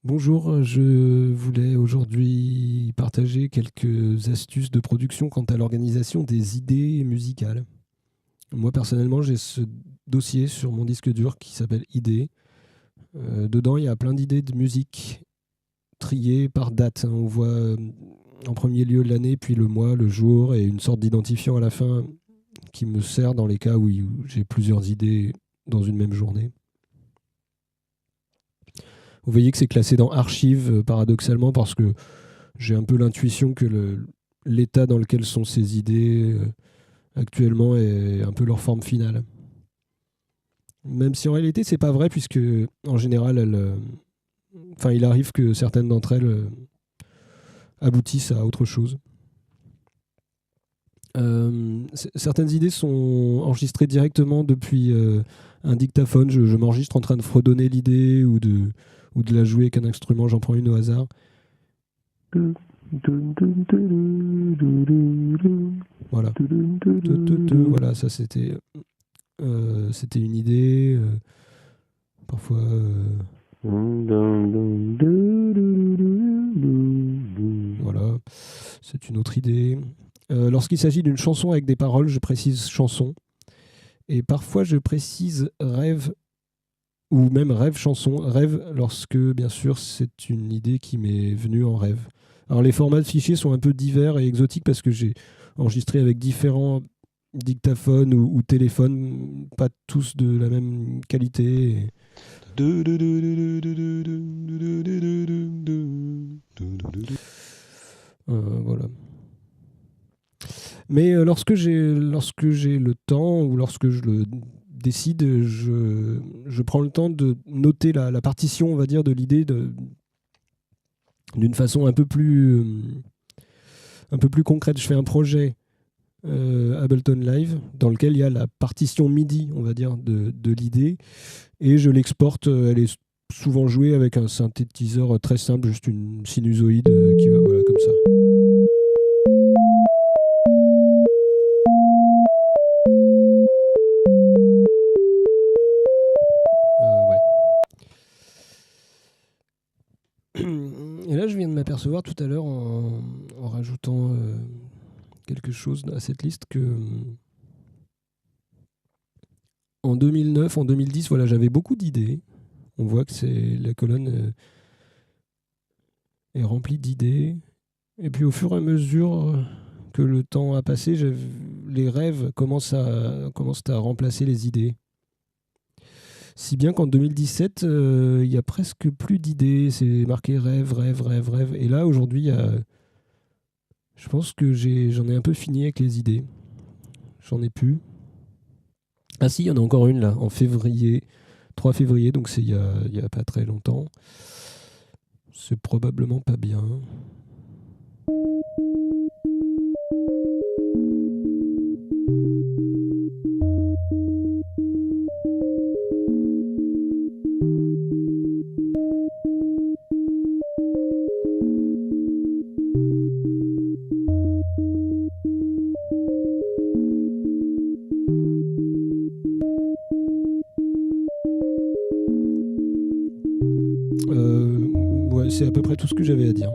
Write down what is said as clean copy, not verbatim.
Bonjour, je voulais aujourd'hui partager quelques astuces de production quant à l'organisation des idées musicales. Moi personnellement, j'ai ce dossier sur mon disque dur qui s'appelle Idées. Dedans, il y a plein d'idées de musique triées par date, hein. On voit en premier lieu l'année, puis le mois, le jour et une sorte d'identifiant à la fin qui me sert dans les cas où j'ai plusieurs idées dans une même journée. Vous voyez que c'est classé dans archives, paradoxalement, parce que j'ai un peu l'intuition que l'état dans lequel sont ces idées actuellement est un peu leur forme finale. Même si en réalité, c'est pas vrai, puisque en général, il arrive que certaines d'entre elles aboutissent à autre chose. Certaines idées sont enregistrées directement depuis un dictaphone. Je m'enregistre en train de fredonner l'idée ou de la jouer avec un instrument. J'en prends une au hasard. Voilà. Voilà, ça c'était une idée. Parfois. Voilà, c'est une autre idée. Lorsqu'il s'agit d'une chanson avec des paroles, je précise chanson. Et parfois, je précise rêve ou même rêve chanson. Rêve lorsque, bien sûr, c'est une idée qui m'est venue en rêve. Alors, les formats de fichiers sont un peu divers et exotiques parce que j'ai enregistré avec différents dictaphones ou téléphones, pas tous de la même qualité. Voilà. Mais lorsque j'ai le temps ou lorsque je le décide, je prends le temps de noter la partition, on va dire, de l'idée d'une façon un peu plus concrète. Je fais un projet Ableton Live dans lequel il y a la partition MIDI, on va dire, de l'idée, et je l'exporte. Elle est souvent jouée avec un synthétiseur très simple, juste une sinusoïde qui va, voilà, comme ça. Ouais. Et là, je viens de m'apercevoir tout à l'heure en rajoutant quelque chose à cette liste que en 2009, en 2010, voilà, j'avais beaucoup d'idées. On voit que la colonne est remplie d'idées. Et puis au fur et à mesure que le temps a passé, les rêves commencent à remplacer les idées. Si bien qu'en 2017, il y a presque plus d'idées. C'est marqué rêve, rêve, rêve, rêve. Et là, aujourd'hui, je pense que j'en ai un peu fini avec les idées. J'en ai plus. Ah si, il y en a encore une là, en février, 3 février, donc c'est il y a pas très longtemps. C'est probablement pas bien. Ouais, c'est à peu près tout ce que j'avais à dire.